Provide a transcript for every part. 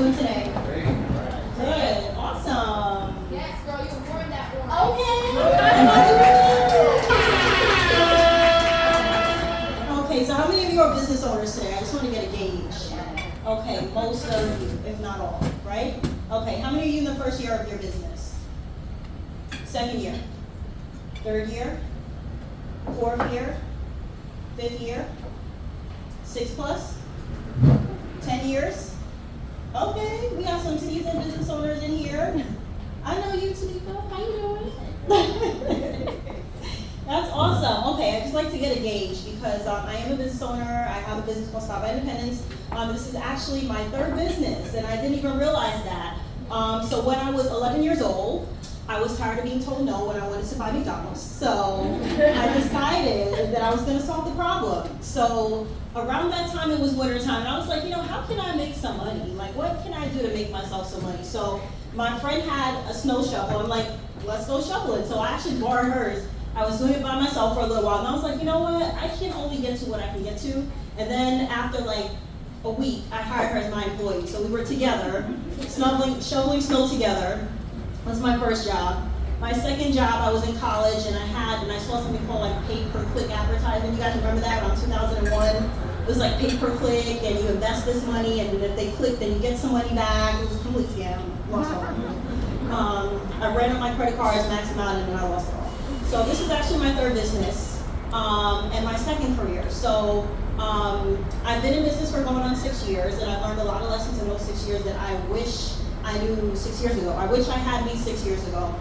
doing today? Good. Awesome. Yes, girl, you wore that one. Okay. Okay, so how many of you are business owners today? I just want to get a gauge. Okay, most of you, if not all, right? Okay, how many of you in the first year of your business? Second year? Third year? Fourth year? Fifth year? 6+? 10 years? Okay, we got some seasoned business owners in here. I know you, Tanika. How you doing? That's awesome. Okay, I just like to get a gauge because I am a business owner. I have a business called Stop by Independence. This is actually my third business, and I didn't even realize that. So when I was 11 years old, I was tired of being told no when I wanted to buy McDonald's. So I decided that I was going to solve the problem. So around that time, it was winter time, and I was like, how can I make some money? Like, what can I do to make myself some money? So my friend had a snow shovel. I'm like, let's go shovel it. So I actually borrowed hers. I was doing it by myself for a little while, and I was like, you know what? I can only get to what I can get to. And then after like a week, I hired her as my employee. So we were together, shoveling snow together. That's my first job. My second job, I was in college, and I saw something called like pay-per-click advertising. You guys remember that around 2001? It was like pay-per-click, and you invest this money, and if they click, then you get some money back. It was a complete scam. Lost all of it. I ran up my credit cards, maxed them out, and then I lost it all. So this is actually my third business, and my second career. So I've been in business for going on 6 years, and I've learned a lot of lessons in those 6 years that I wish I knew 6 years ago. I wish I had me 6 years ago.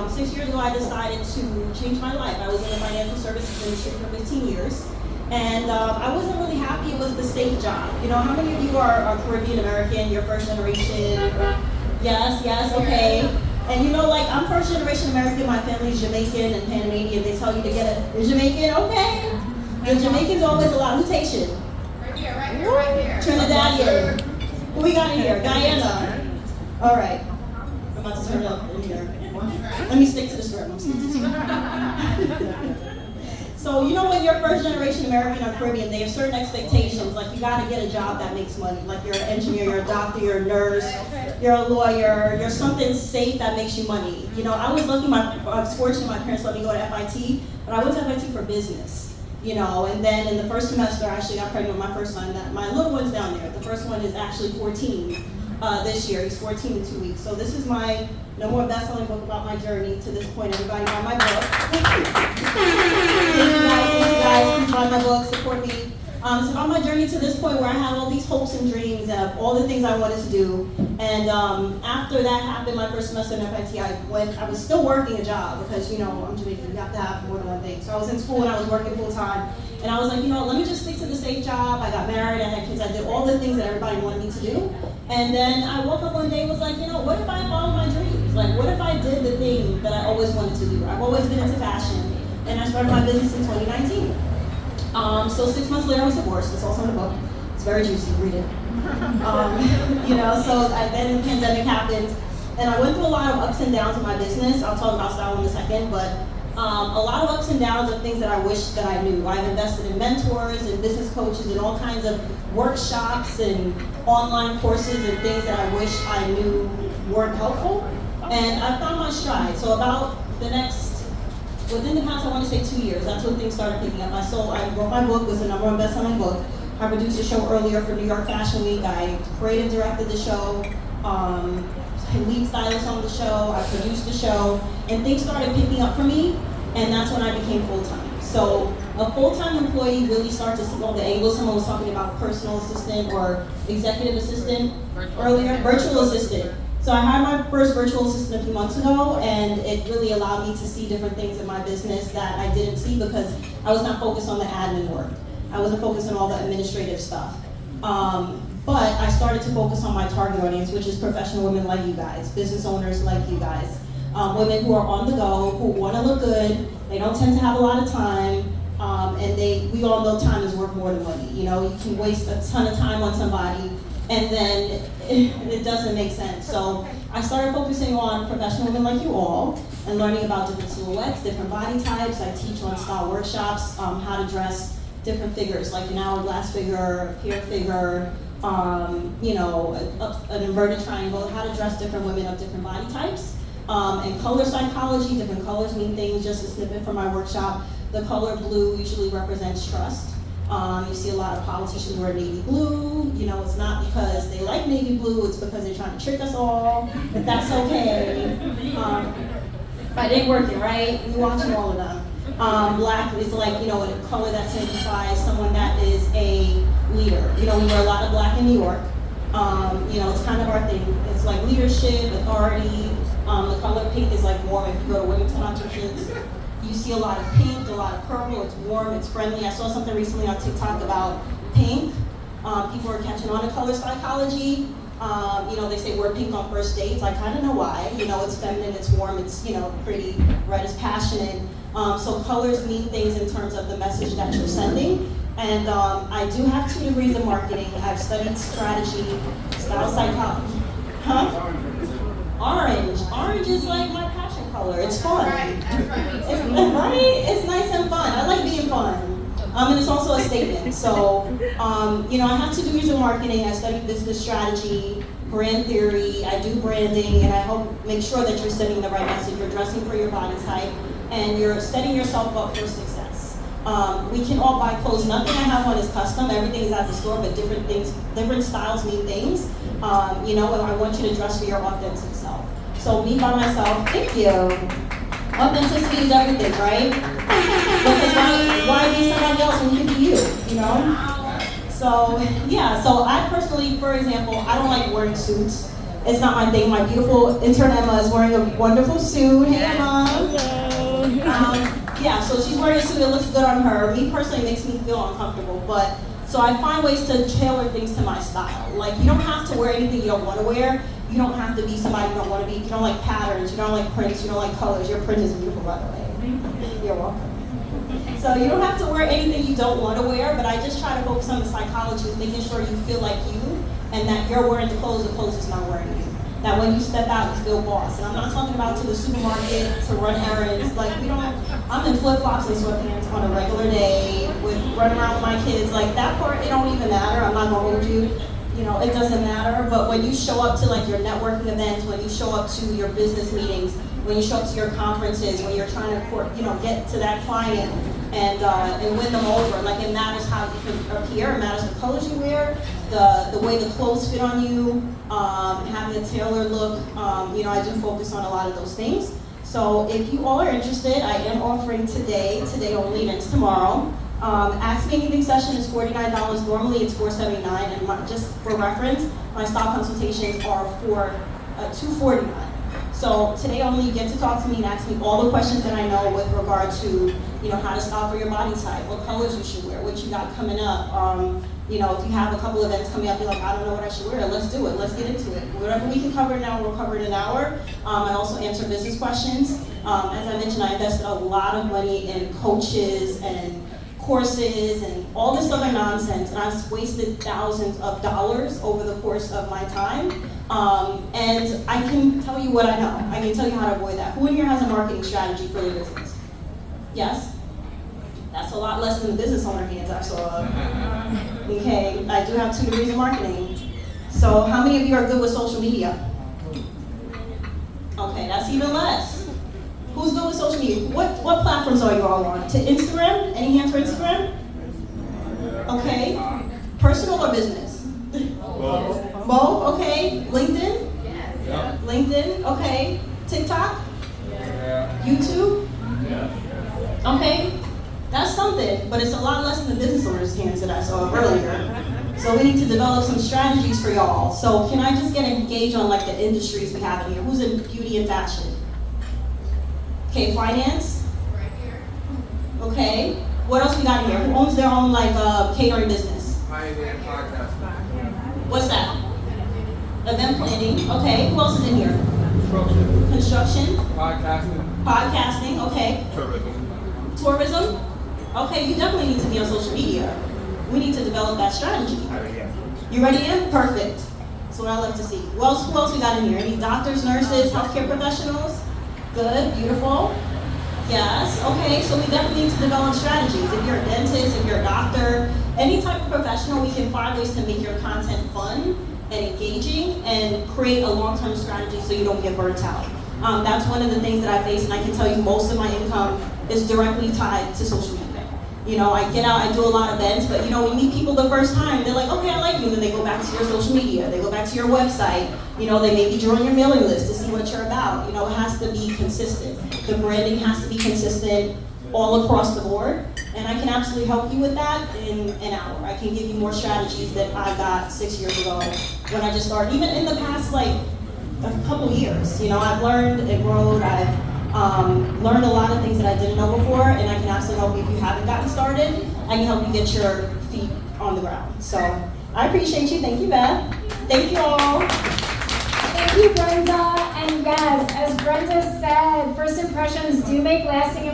6 years ago, I decided to change my life. I was in the financial services industry for 15 years, and I wasn't really happy. It was the safe job. How many of you are Caribbean American? You're first generation? Yes, okay. And I'm first generation American. My family's Jamaican and Panamanian. They tell you to get a Jamaican, okay? The Jamaicans always allow. Who's Haitian? Right here. Trinidadian. Who we got in here? Guyana. All right. I'm about to turn it up in here. Let me stick to the script. So when you're first generation American or Caribbean, they have certain expectations. Like you got to get a job that makes money. Like you're an engineer, you're a doctor, you're a nurse, you're a lawyer, you're something safe that makes you money. I was lucky. I was fortunate. My parents let me go to FIT, but I went to FIT for business. And then in the first semester, I actually got pregnant with my first son. My little one's down there. The first one is actually 14 this year. He's 14 in 2 weeks. So this is my No More Bestselling book about my journey to this point. Everybody buy my book. Thank you guys. Please buy my book. Support me. It's about my journey to this point where I have all these hopes and dreams of all the things I wanted to do. And after that happened, my first semester in FIT, I was still working a job because, I'm Jamaican, you have to have more than one thing. So I was in school and I was working full time. And I was like, let me just stick to the safe job. I got married, I had kids, I did all the things that everybody wanted me to do. And then I woke up one day and was like, what if I followed my dreams? Like, what if I did the thing that I always wanted to do? I've always been into fashion. And I started my business in 2019. So 6 months later, I was divorced. It's also in the book. It's very juicy. Read it. Then the pandemic happened, and I went through a lot of ups and downs in my business. I'll talk about style in a second, but a lot of ups and downs of things that I wish that I knew. I've invested in mentors and business coaches and all kinds of workshops and online courses and things that I wish I knew weren't helpful. And I found my stride. So within the past, I want to say 2 years, that's when things started picking up. I wrote my book, it was the #1 best-selling book. I produced a show earlier for New York Fashion Week. I creative directed the show, lead stylist on the show, I produced the show, and things started picking up for me, and that's when I became full-time. So a full-time employee really starts to see all the angles. Someone was talking about personal assistant or executive assistant earlier, virtual assistant. So I hired my first virtual assistant a few months ago, and it really allowed me to see different things in my business that I didn't see because I was not focused on the admin work. I wasn't focused on all the administrative stuff. But I started to focus on my target audience, which is professional women like you guys, business owners like you guys, women who are on the go, who want to look good. They don't tend to have a lot of time, and we all know time is worth more than money. You can waste a ton of time on somebody, and then it doesn't make sense. So I started focusing on professional women like you all, and learning about different silhouettes, different body types. I teach on style workshops, how to dress different figures, like an hourglass figure, a pear figure, an inverted triangle, how to dress different women of different body types. And color psychology, different colors mean things, just a snippet from my workshop. The color blue usually represents trust. You see a lot of politicians wear navy blue. It's not because they like navy blue, it's because they're trying to trick us all, but that's okay. I didn't work it, right? We watching all of them. Black is like, a color that signifies someone that is a leader. We wear a lot of black in New York. It's kind of our thing. It's like leadership, authority. The color pink is like warm. If you go to women's conferences, you see a lot of pink, a lot of purple. It's warm, it's friendly. I saw something recently on TikTok about pink. People are catching on to color psychology. They say wear pink on first dates. I kind of know why. It's feminine, it's warm, it's, pretty. Red is passionate. So colors mean things in terms of the message that you're sending. And I do have 2 degrees in marketing. I've studied strategy, style psychology. Huh? Orange. Orange is like my passion color. It's fun. That's right. It's nice and fun. I like being fun. And it's also a statement. So, I have 2 degrees in marketing. I studied business strategy, brand theory. I do branding, and I make sure that you're sending the right message. You're dressing for your body type, and you're setting yourself up for success. We can all buy clothes. Nothing I have on is custom. Everything is at the store, but different styles mean things. And I want you to dress for your authentic self. So me by myself, thank you. Authenticity is everything, right? Because why be somebody else when you can be you, So, so I personally, for example, I don't like wearing suits. It's not my thing. My beautiful intern Emma is wearing a wonderful suit. Hey, Emma. So she's wearing a suit, it looks good on her. Me personally, it makes me feel uncomfortable, but so I find ways to tailor things to my style. Like, you don't have to wear anything you don't want to wear. You don't have to be somebody you don't want to be. You don't like patterns, you don't like prints, you don't like colors. Your print is beautiful, by the way. You're welcome. So you don't have to wear anything you don't want to wear, but I just try to focus on the psychology of making sure you feel like you, and that you're wearing the clothes is not wearing you. That when you step out, you feel boss. And I'm not talking about to the supermarket, to run errands. Like, I'm in flip-flops and sweatpants on a regular day, running around with my kids. Like, that part, it don't even matter. I'm not gonna hold you. It doesn't matter. But when you show up to like your networking events, when you show up to your business meetings, when you show up to your conferences, when you're trying to, get to that client and win them over, like, it matters how you can appear. It matters the colors you wear, the way the clothes fit on you, having a tailored look. I do focus on a lot of those things. So if you all are interested, I am offering today only, and it's tomorrow. Ask Me Anything session is $49. Normally it's $479, and just for reference, my style consultations are for $249. So today only, you get to talk to me and ask me all the questions that I know with regard to, how to style for your body type, what colors you should wear, what you got coming up. If you have a couple events coming up, you're like, I don't know what I should wear, let's do it, let's get into it. Whatever we can cover now, we'll cover it in an hour. I also answer business questions. As I mentioned, I invested a lot of money in coaches and courses and all this other nonsense, and I've wasted thousands of dollars over the course of my time. And I can tell you what I know. I can tell you how to avoid that. Who in here has a marketing strategy for their business? Yes? That's a lot less than the business owner hands I saw. Okay, I do have 2 degrees in marketing. So how many of you are good with social media? Okay, that's even less. Who's good with social media? What platforms are you all on? To Instagram? Any hands for Instagram? Okay. Personal or business? Both. Both? Okay. LinkedIn? Yeah. LinkedIn? Okay. TikTok? Yeah. YouTube? Yeah. Okay. That's something, but it's a lot less than the business owner's hands that I saw earlier. So we need to develop some strategies for y'all. So can I just get a gauge on like the industries we have in here? Who's in beauty and fashion? Okay, finance? Right here. Okay. What else we got in here? Who owns their own like catering business? Pioneer podcast. What's that? Event planning. Okay. Who else is in here? Construction. Construction. Podcasting. Podcasting. Okay. Tourism. Tourism. Okay. You definitely need to be on social media. We need to develop that strategy. You ready in? Perfect. That's what I love to see. Who else we got in here? Any doctors, nurses, healthcare professionals? Good. Beautiful. Yes. Okay. So we definitely need to develop strategies. If you're a dentist, if you're a doctor, any type of professional, we can find ways to make your content fun and engaging and create a long-term strategy so you don't get burnt out. That's one of the things that I face, and I can tell you most of my income is directly tied to social media. You know, I get out, I do a lot of events, but you know, we meet people the first time, they're like, okay, I like you, and then they go back to your social media, they go back to your website, you know, they maybe join your mailing list to see what you're about. You know, it has to be consistent. The branding has to be consistent all across the board, and I can absolutely help you with that in an hour. I can give you more strategies that I got 6 years ago when I just started, even in the past, like, a couple years. You know, I've learned and grown, I've learned a lot of things that I didn't know before, and I can absolutely help you if you haven't gotten started. I can help you get your feet on the ground. So I appreciate you. Thank you, Beth. Thank you all. Thank you, Brenda. And yes, as Brenda said, first impressions do make lasting